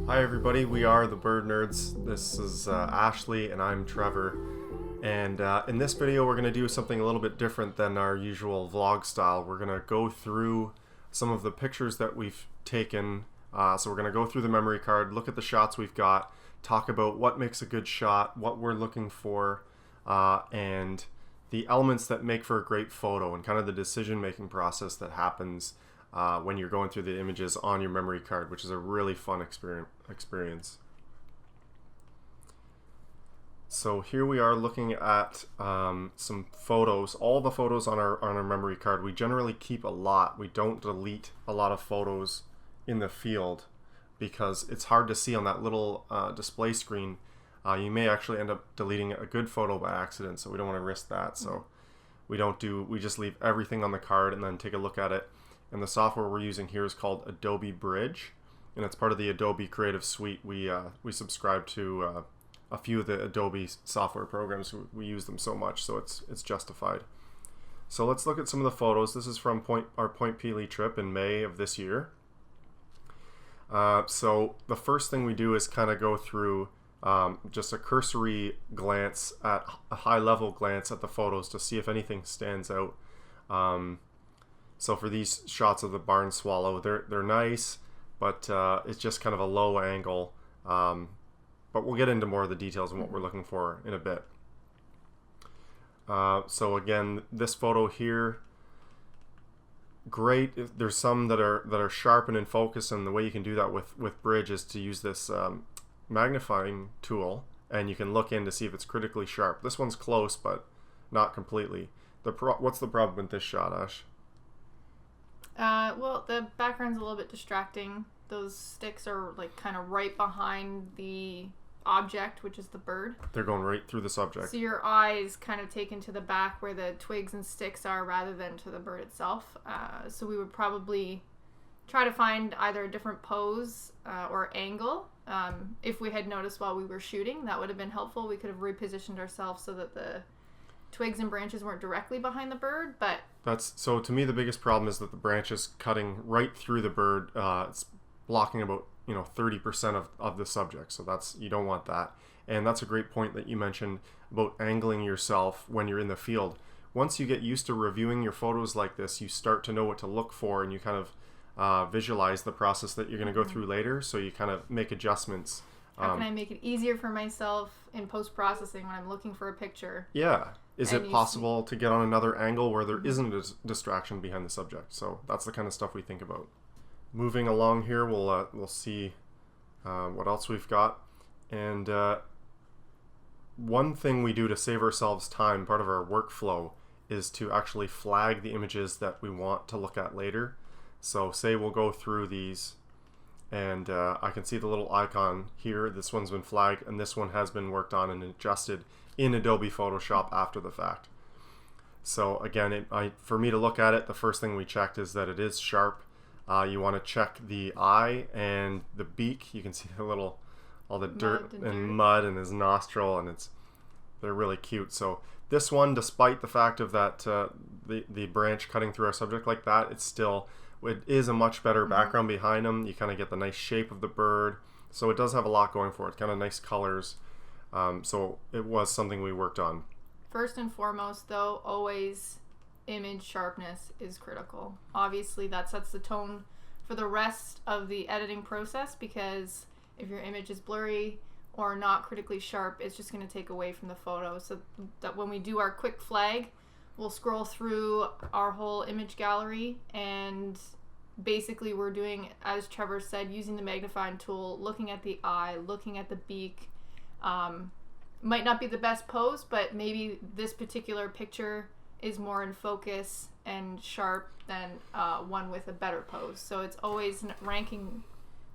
Hi everybody, we are the Bird Nerds. This is Ashley and I'm Trevor. And in this video we're going to do something a little bit different than our usual vlog style. We're going to go through some of the pictures that we've taken. So we're going to go through the memory card, look at the shots we've got, talk about what makes a good shot, what we're looking for, and the elements that make for a great photo and kind of the decision-making process that happens when you're going through the images on your memory card, which is a really fun experience. So here we are looking at some photos, all the photos on our memory card. We generally keep a lot. We don't delete a lot of photos in the field because it's hard to see on that little display screen. You may actually end up deleting a good photo by accident, so we don't want to risk that. So we just leave everything on the card and then take a look at it. And the software we're using here is called Adobe Bridge, and it's part of the Adobe Creative Suite. We subscribe to a few of the Adobe software programs. We use them so much, so it's justified. So let's look at some of the photos. This is from our Point Pelee trip in May of this year. So the first thing we do is kind of go through just a cursory glance, at a high-level glance at the photos to see if anything stands out. So for these shots of the barn swallow, they're nice, but it's just kind of a low angle. But we'll get into more of the details and what we're looking for in a bit. So again, this photo here, great. There's some that are sharp and in focus, and the way you can do that with Bridge is to use this magnifying tool, and you can look in to see if it's critically sharp. This one's close, but not completely. What's the problem with this shot, Ash? Well, the background's a little bit distracting. Those sticks are like kind of right behind the object, which is the bird. They're going right through the subject. So your eyes kind of taken to the back where the twigs and sticks are rather than to the bird itself. So we would probably try to find either a different pose or angle. If we had noticed while we were shooting, that would have been helpful. We could have repositioned ourselves so that the twigs and branches weren't directly behind the bird, but so to me the biggest problem is that the branch is cutting right through the bird. It's blocking about 30% of the subject, so you don't want that. And that's a great point that you mentioned about angling yourself when you're in the field. Once you get used to reviewing your photos like this, you start to know what to look for, and you kind of visualize the process that you're going to go through later, so you kind of make adjustments. How can I make it easier for myself in post-processing when I'm looking for a picture? Yeah. Is it possible to get on another angle where there isn't a distraction behind the subject? So that's the kind of stuff we think about. Moving along here, we'll see what else we've got. And one thing we do to save ourselves time, part of our workflow, is to actually flag the images that we want to look at later. So say we'll go through these, and I can see the little icon here. This one's been flagged, and this one has been worked on and adjusted in Adobe Photoshop after the fact. So again, for me to look at it, the first thing we checked is that it is sharp. You want to check the eye and the beak. You can see all the dirt and mud in his nostril, and they're really cute. So this one, despite the fact of that the branch cutting through our subject like that, it is a much better background behind him. You kind of get the nice shape of the bird. So it does have a lot going for it. Kind of nice colors. So it was something we worked on. First and foremost, though, always image sharpness is critical. Obviously, that sets the tone for the rest of the editing process, because if your image is blurry or not critically sharp, it's just going to take away from the photo. So that when we do our quick flag, we'll scroll through our whole image gallery, and basically we're doing, as Trevor said, using the magnifying tool, looking at the eye, looking at the beak. Might not be the best pose, but maybe this particular picture is more in focus and sharp than one with a better pose. So it's always ranking.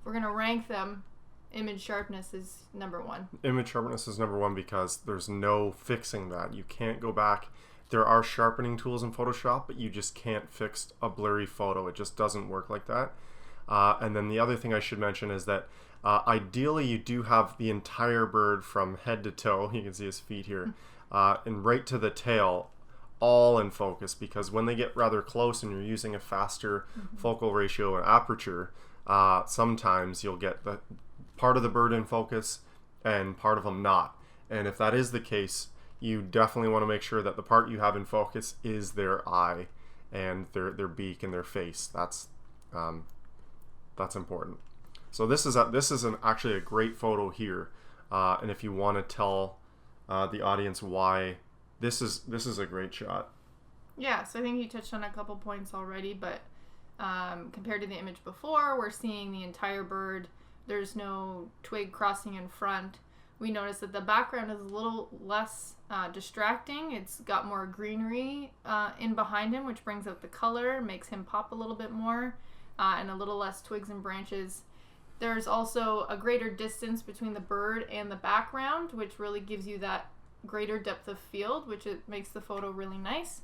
If we're going to rank them, image sharpness is number one. Image sharpness is number one because there's no fixing that. You can't go back. There are sharpening tools in Photoshop, but you just can't fix a blurry photo. It just doesn't work like that. And then the other thing I should mention is that ideally you do have the entire bird from head to toe. You can see his feet here, and right to the tail, all in focus, because when they get rather close and you're using a faster focal ratio and aperture, sometimes you'll get part of the bird in focus and part of them not. And if that is the case, you definitely want to make sure that the part you have in focus is their eye and their beak and their face. That's important. So this is actually a great photo here, and if you want to tell the audience why this is a great shot. Yeah, so I think you touched on a couple points already, but compared to the image before, we're seeing the entire bird. There's no twig crossing in front. We notice that the background is a little less distracting. It's got more greenery in behind him, which brings out the color, makes him pop a little bit more, and a little less twigs and branches. There's also a greater distance between the bird and the background, which really gives you that greater depth of field, which it makes the photo really nice.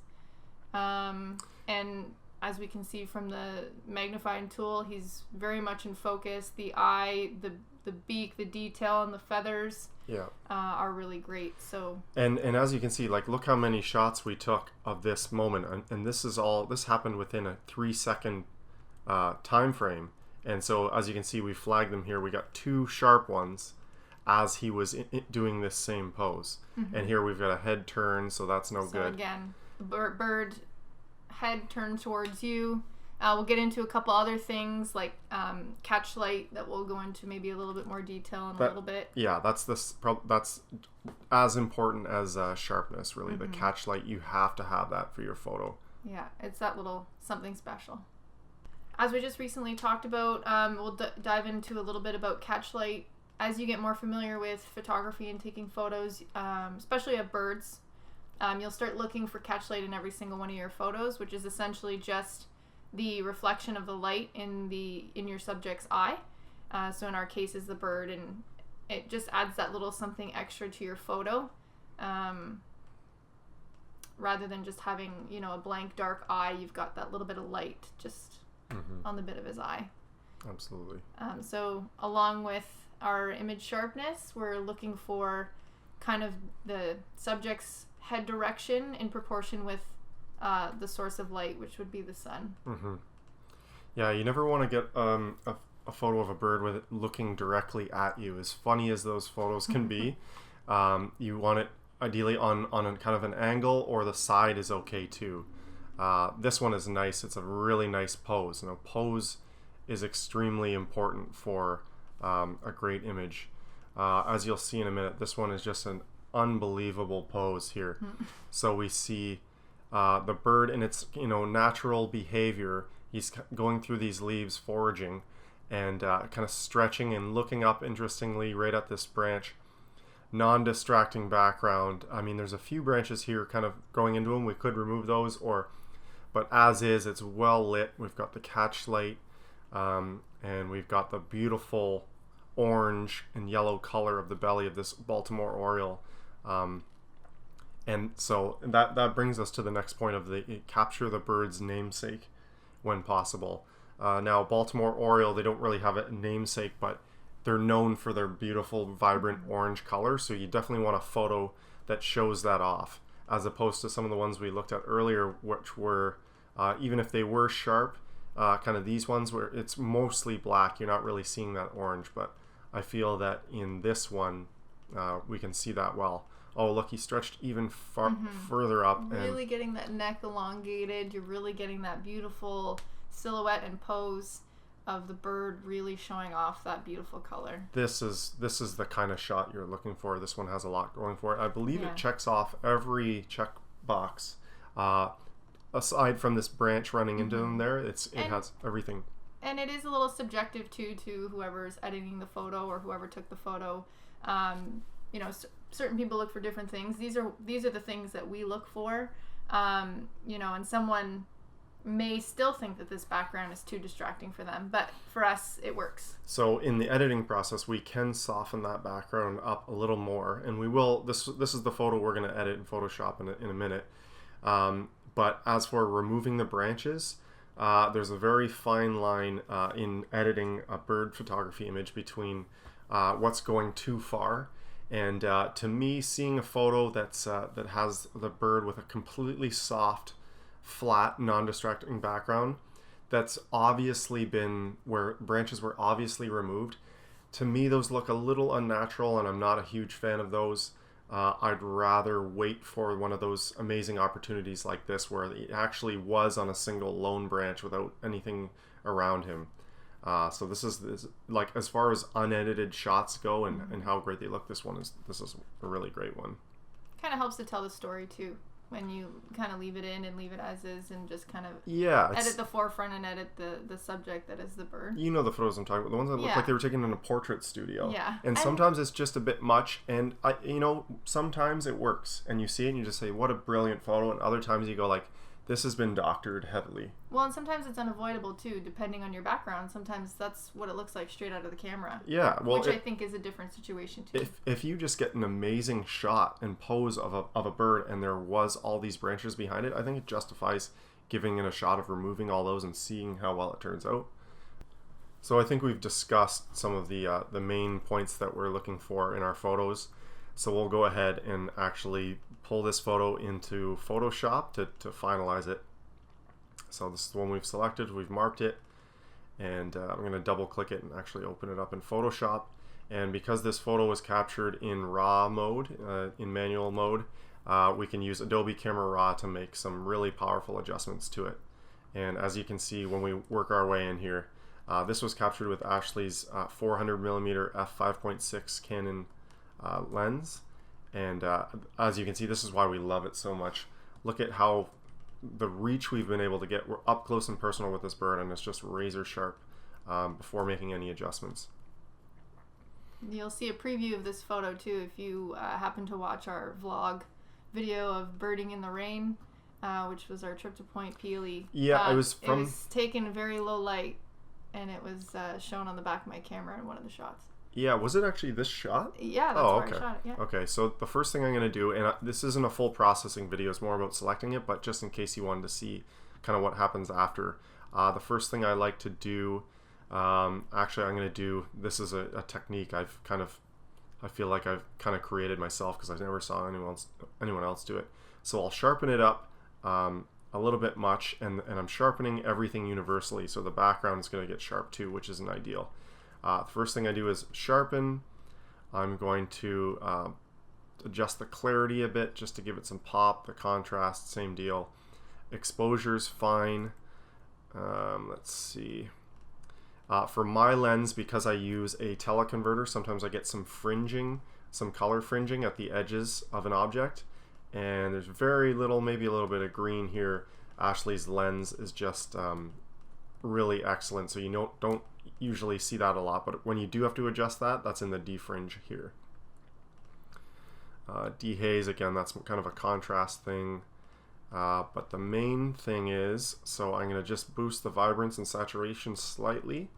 And as we can see from the magnifying tool, he's very much in focus. The eye, the beak, the detail, and the feathers are really great. So and as you can see, like, look how many shots we took of this moment, and this happened within a 3-second time frame. And so as you can see, we flagged them here. We got 2 sharp ones as he was doing this same pose. Mm-hmm. And here we've got a head turn, so that's no good. So again, the bird head turned towards you. We'll get into a couple other things like Catchlight that we'll go into maybe a little bit more detail in a little bit. Yeah, that's as important as Sharpness, really. Mm-hmm. The Catchlight, you have to have that for your photo. Yeah, it's that little something special. As we just recently talked about, we'll dive into a little bit about Catchlight. As you get more familiar with photography and taking photos, especially of birds, you'll start looking for Catchlight in every single one of your photos, which is essentially just the reflection of the light in your subject's eye. So in our case is the bird, and it just adds that little something extra to your photo, rather than just having a blank dark eye. You've got that little bit of light just on the bit of his eye. Absolutely. So along with our image sharpness, we're looking for kind of the subject's head direction in proportion with the source of light, which would be the sun. Mm-hmm. Yeah, you never want to get a photo of a bird with it looking directly at you. As funny as those photos can be, you want it ideally on a kind of an angle, or the side is okay too. This one is nice. It's a really nice pose. Pose is extremely important for a great image. As you'll see in a minute, this one is just an unbelievable pose here. So we see the bird in its natural behavior. He's going through these leaves foraging and kind of stretching and looking up interestingly right at this branch. Non-distracting background. I mean, there's a few branches here kind of going into them. We could remove those, but as is, it's well lit. We've got the Catchlight, and we've got the beautiful orange and yellow color of the belly of this Baltimore Oriole. And so that brings us to the next point of capture the bird's namesake when possible. Now, Baltimore Oriole, they don't really have a namesake, but they're known for their beautiful, vibrant orange color. So you definitely want a photo that shows that off, as opposed to some of the ones we looked at earlier, which were, even if they were sharp, kind of these ones where it's mostly black, you're not really seeing that orange. But I feel that in this one, we can see that well. Oh, look, he stretched even further up. Really getting that neck elongated. You're really getting that beautiful silhouette and pose of the bird really showing off that beautiful color. This is the kind of shot you're looking for. This one has a lot going for it. I believe it checks off every check box. Aside from this branch running into them there, it has everything. And it is a little subjective too to whoever's editing the photo or whoever took the photo. Certain people look for different things. These are the things that we look for. And someone may still think that this background is too distracting for them, but for us it works. So in the editing process, we can soften that background up a little more, and we will. This is the photo we're going to edit in Photoshop in a minute. But as for removing the branches, there's a very fine line in editing a bird photography image between what's going too far. And to me, seeing a photo that has the bird with a completely soft, flat, non-distracting background, that's obviously been where branches were obviously removed, To me, those look a little unnatural, and I'm not a huge fan of those. I'd rather wait for one of those amazing opportunities like this where he actually was on a single lone branch without anything around him. So this is like, as far as unedited shots go and how great they look, this is a really great one. Kind of helps to tell the story too, when you kind of leave it in and leave it as is and just kind of edit the forefront and edit the subject that is the bird. You know the photos I'm talking about, the ones that look like they were taken in a portrait studio. Yeah. And sometimes it's just a bit much, and sometimes it works and you see it and you just say, what a brilliant photo, and other times you go like, this has been doctored heavily. Well, and sometimes it's unavoidable too, depending on your background. Sometimes that's what it looks like straight out of the camera. Yeah, well, which I think is a different situation too. If you just get an amazing shot and pose of a bird, and there was all these branches behind it, I think it justifies giving it a shot of removing all those and seeing how well it turns out. So I think we've discussed some of the main points that we're looking for in our photos. So we'll go ahead and actually pull this photo into Photoshop to finalize it. So this is the one we've selected, we've marked it, and I'm going to double click it and actually open it up in Photoshop. And because this photo was captured in RAW mode, in manual mode, we can use Adobe Camera Raw to make some really powerful adjustments to it. And as you can see when we work our way in here, this was captured with Ashley's 400mm f5.6 Canon lens, and as you can see, this is why we love it so much. Look at how the reach we've been able to get. We're up close and personal with this bird, and it's just razor sharp before making any adjustments. You'll see a preview of this photo too if you happen to watch our vlog video of birding in the rain, which was our trip to Point Pelee. Yeah, it was taken in very low light, and it was shown on the back of my camera in one of the shots. Yeah, was it actually this shot? Yeah, that's where I shot it, yeah. Okay, so the first thing I'm going to do, and this isn't a full processing video, it's more about selecting it, but just in case you wanted to see kind of what happens after. The first thing I like to do, actually I'm going to do, this is a technique I feel like I've kind of created myself because I never saw anyone else do it. So I'll sharpen it up a little bit much, and I'm sharpening everything universally, so the background is going to get sharp too, which isn't ideal. The first thing I do is sharpen. I'm going to adjust the clarity a bit just to give it some pop. The contrast, same deal. Exposure's fine. Let's see. For my lens, because I use a teleconverter, sometimes I get some fringing, some color fringing at the edges of an object, and there's very little, maybe a little bit of green here. Ashley's lens is just really excellent, so you don't usually see that a lot, but when you do have to adjust that, that's in the defringe here. Dehaze, again, that's kind of a contrast thing, but the main thing is, so I'm going to just boost the vibrance and saturation slightly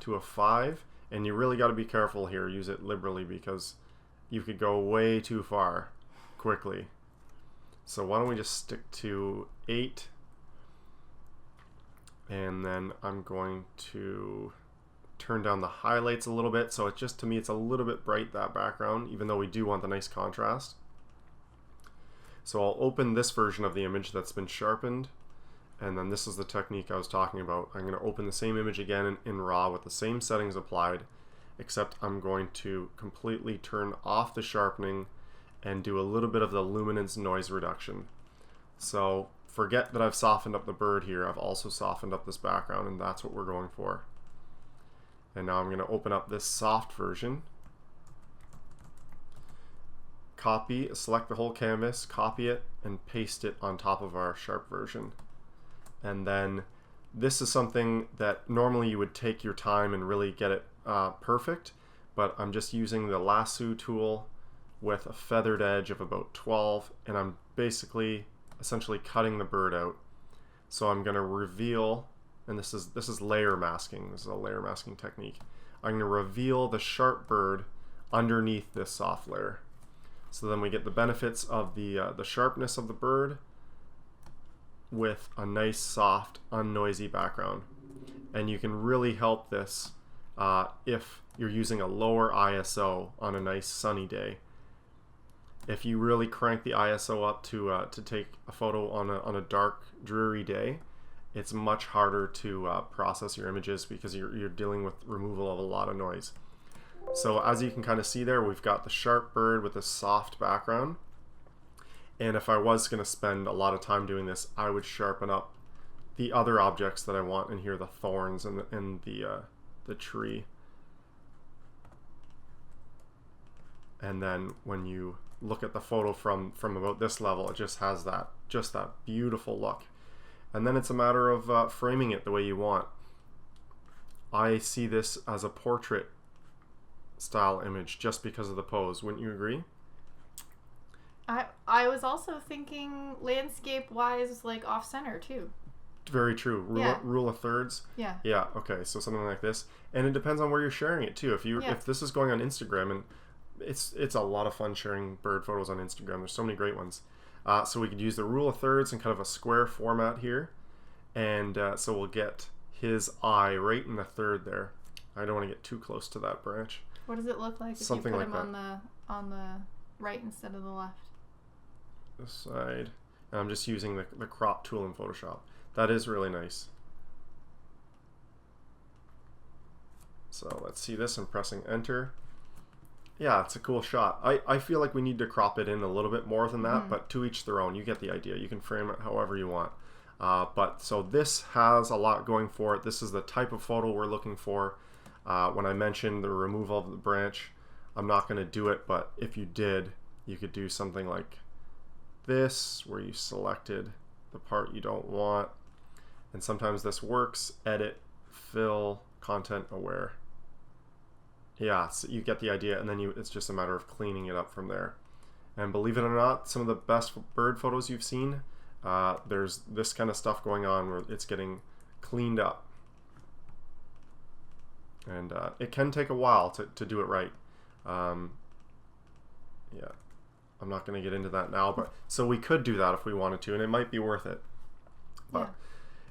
to a 5, and you really got to be careful here, use it liberally, because you could go way too far quickly. So why don't we just stick to 8, and then I'm going to turn down the highlights a little bit, so it just, to me, it's a little bit bright, that background, even though we do want the nice contrast. So I'll open this version of the image that's been sharpened, and then this is the technique I was talking about. I'm going to open the same image again in RAW with the same settings applied, except I'm going to completely turn off the sharpening and do a little bit of the luminance noise reduction. So forget that I've softened up the bird here, I've also softened up this background, and that's what we're going for. And now I'm going to open up this soft version, copy, select the whole canvas, copy it, and paste it on top of our sharp version. And then this is something that normally you would take your time and really get it perfect, but I'm just using the lasso tool with a feathered edge of about 12, and I'm basically essentially cutting the bird out. So I'm going to reveal, and this is layer masking. This is a layer masking technique. I'm going to reveal the sharp bird underneath this soft layer. So then we get the benefits of the sharpness of the bird with a nice, soft, unnoisy background. And you can really help this if you're using a lower ISO on a nice sunny day. If you really crank the ISO up to take a photo on a dark, dreary day, it's much harder to process your images because you're dealing with removal of a lot of noise. So as you can kind of see there, we've got the sharp bird with a soft background. And if I was going to spend a lot of time doing this, I would sharpen up the other objects that I want in here, the thorns and the tree. And then when you look at the photo from about this level, it just has that beautiful look. And then it's a matter of framing it the way you want. I see this as a portrait style image just because of the pose. Wouldn't you agree? I was also thinking landscape wise, like off center too. Very true. Rule of thirds. Yeah. Yeah. Okay. So something like this, and it depends on where you're sharing it too. If this is going on Instagram, and it's a lot of fun sharing bird photos on Instagram. There's so many great ones. So we could use the rule of thirds in kind of a square format here, and so we'll get his eye right in the third there. I don't want to get too close to that branch. What does it look like if Something you put like him on the right instead of the left? This side. And I'm just using the crop tool in Photoshop. That is really nice. So let's see this. I'm pressing enter. Yeah, it's a cool shot. I feel like we need to crop it in a little bit more than that, but to each their own. You get the idea. You can frame it however you want. But so this has a lot going for it. This is the type of photo we're looking for. When I mentioned the removal of the branch, I'm not going to do it, but if you did, you could do something like this, where you selected the part you don't want. And sometimes this works. Edit, fill, content aware. Yeah, so you get the idea, and then it's just a matter of cleaning it up from there. And believe it or not, some of the best bird photos you've seen, there's this kind of stuff going on where it's getting cleaned up. And it can take a while to do it right. Yeah, I'm not going to get into that now, but so we could do that if we wanted to, and it might be worth it. But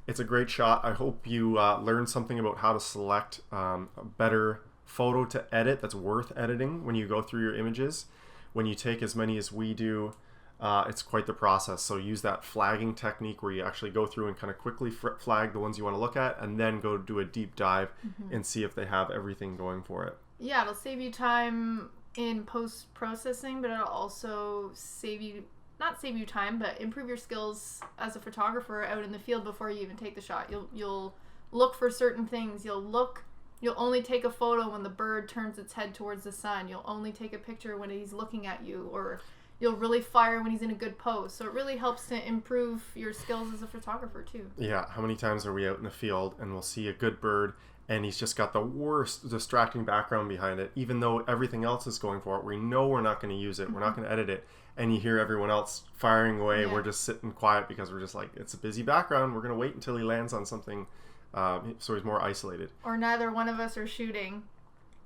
it's a great shot. I hope you learned something about how to select a better photo to edit that's worth editing when you go through your images. When you take as many as we do, it's quite the process. So use that flagging technique where you actually go through and kind of quickly flag the ones you want to look at, and then go do a deep dive and see if they have everything going for it. Yeah, it'll save you time in post-processing, but it'll also save you, not save you time, but improve your skills as a photographer out in the field before you even take the shot. You'll look for certain things. You'll only take a photo when the bird turns its head towards the sun. You'll only take a picture when he's looking at you, or you'll really fire when he's in a good pose. So it really helps to improve your skills as a photographer too. Yeah, how many times are we out in the field and we'll see a good bird and he's just got the worst distracting background behind it, even though everything else is going for it. We know we're not going to use it. We're not going to edit it. And you hear everyone else firing away. Yeah. We're just sitting quiet because we're just like, it's a busy background. We're going to wait until he lands on something so he's more isolated. Or neither one of us are shooting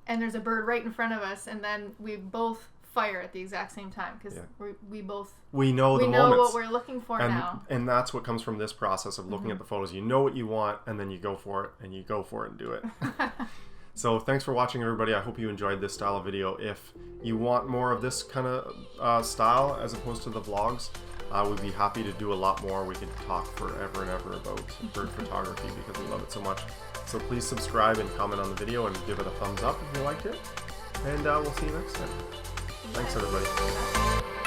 and there's a bird right in front of us, and then we both fire at the exact same time because we know what we're looking for now. And that's what comes from this process of looking at the photos. You know what you want, and then you go for it, and you go for it and do it. So thanks for watching, everybody. I hope you enjoyed this style of video. If you want more of this kind of style as opposed to the vlogs, we'd be happy to do a lot more. We could talk forever and ever about bird photography because we love it so much. So please subscribe and comment on the video and give it a thumbs up if you liked it. And we'll see you next time. Thanks, everybody.